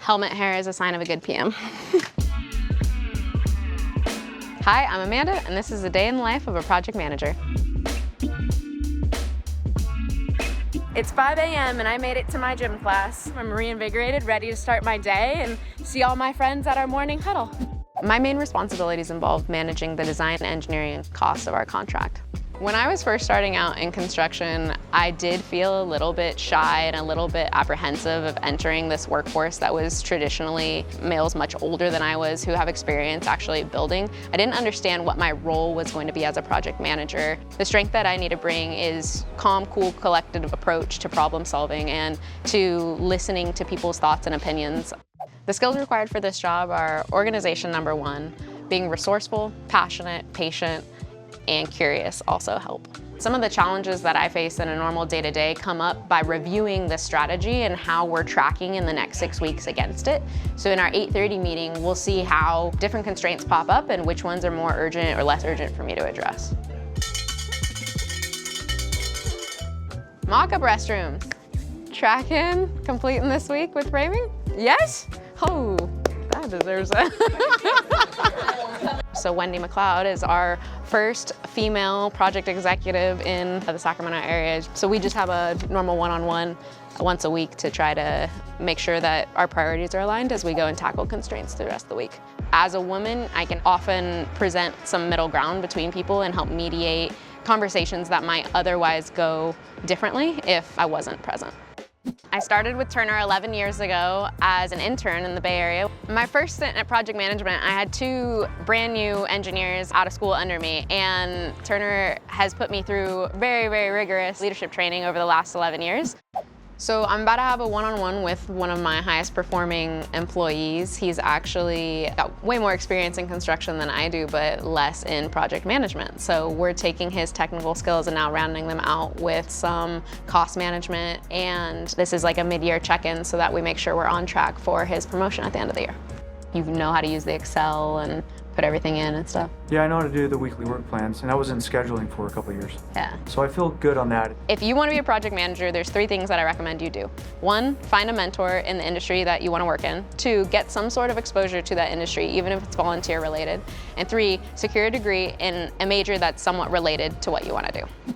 Helmet hair is a sign of a good PM. Hi, I'm Amanda, and this is a day in the life of a project manager. It's 5 a.m. and I made it to my gym class. I'm reinvigorated, ready to start my day and see all my friends at our morning huddle. My main responsibilities involve managing the design, engineering, and costs of our contract. When I was first starting out in construction, I did feel a little bit shy and a little bit apprehensive of entering this workforce that was traditionally males much older than I was who have experience actually building. I didn't understand what my role was going to be as a project manager. The strength that I need to bring is calm, cool, collective approach to problem solving and to listening to people's thoughts and opinions. The skills required for this job are organization number one, being resourceful, passionate, patient, and curious also help. Some of the challenges that I face in a normal day-to-day come up by reviewing the strategy and how we're tracking in the next 6 weeks against it. So in our 8:30 meeting, we'll see how different constraints pop up and which ones are more urgent or less urgent for me to address. Mock-up restrooms. Track-in, completing this week with framing? Yes? Oh, that deserves it. So Wendy McLeod is our first female project executive in the Sacramento area. So we just have a normal one-on-one once a week to try to make sure that our priorities are aligned as we go and tackle constraints the rest of the week. As a woman, I can often present some middle ground between people and help mediate conversations that might otherwise go differently if I wasn't present. I started with Turner 11 years ago as an intern in the Bay Area. My first stint at project management, I had 2 brand new engineers out of school under me, and Turner has put me through very, very rigorous leadership training over the last 11 years. So I'm about to have a one-on-one with one of my highest performing employees. He's actually got way more experience in construction than I do, but less in project management. So we're taking his technical skills and now rounding them out with some cost management. And this is like a mid-year check-in so that we make sure we're on track for his promotion at the end of the year. You know how to use the Excel and put everything in and stuff. Yeah, I know how to do the weekly work plans, and I was in scheduling for a couple of years. Yeah. So I feel good on that. If you want to be a project manager, there's 3 things that I recommend you do. 1, find a mentor in the industry that you want to work in. 2, get some sort of exposure to that industry, even if it's volunteer related. And 3, secure a degree in a major that's somewhat related to what you want to do.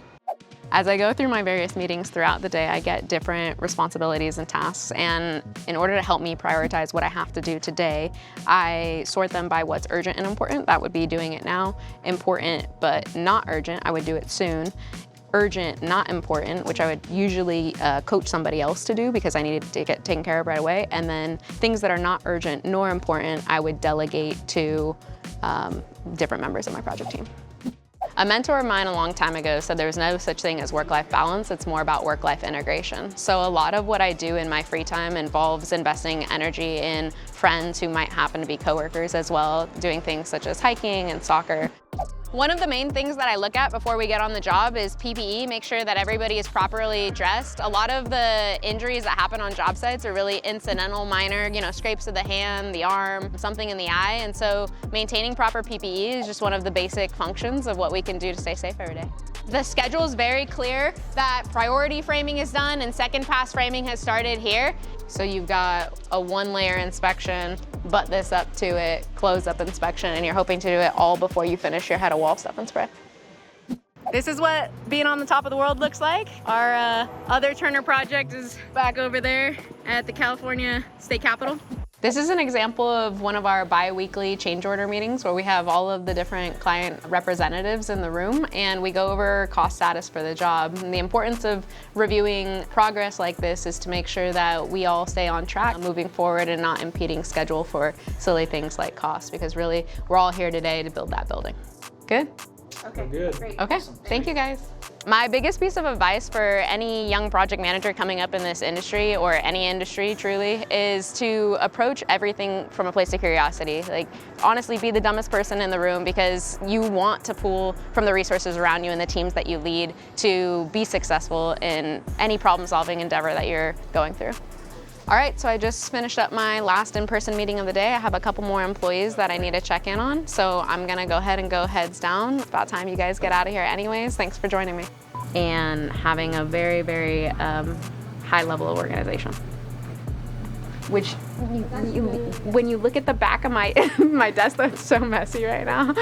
As I go through my various meetings throughout the day, I get different responsibilities and tasks, and in order to help me prioritize what I have to do today, I sort them by what's urgent and important. That would be doing it now. Important but not urgent, I would do it soon. Urgent, not important, which I would usually coach somebody else to do because I needed to get taken care of right away. And then things that are not urgent nor important, I would delegate to different members of my project team. A mentor of mine a long time ago said there was no such thing as work-life balance, it's more about work-life integration. So a lot of what I do in my free time involves investing energy in friends who might happen to be coworkers as well, doing things such as hiking and soccer. One of the main things that I look at before we get on the job is PPE, make sure that everybody is properly dressed. A lot of the injuries that happen on job sites are really incidental, minor, scrapes of the hand, the arm, something in the eye. And so maintaining proper PPE is just one of the basic functions of what we can do to stay safe every day. The schedule is very clear that priority framing is done and second pass framing has started here. So you've got a 1-layer inspection, butt this up to it, close up inspection, and you're hoping to do it all before you finish your head of wall stuff and spray. This is what being on the top of the world looks like. Our other Turner project is back over there at the California State Capitol. This is an example of one of our bi-weekly change order meetings where we have all of the different client representatives in the room and we go over cost status for the job. And the importance of reviewing progress like this is to make sure that we all stay on track moving forward and not impeding schedule for silly things like cost, because really we're all here today to build that building. Good? Okay, good. Great. Okay, thank you guys. My biggest piece of advice for any young project manager coming up in this industry, or any industry truly, is to approach everything from a place of curiosity. Like, honestly, be the dumbest person in the room because you want to pull from the resources around you and the teams that you lead to be successful in any problem-solving endeavor that you're going through. All right, so I just finished up my last in-person meeting of the day. I have a couple more employees that I need to check in on, so I'm gonna go ahead and go heads down. It's about time you guys get out of here anyways. Thanks for joining me. And having a very, very high level of organization. which when you look at the back of my my desk, that's so messy right now.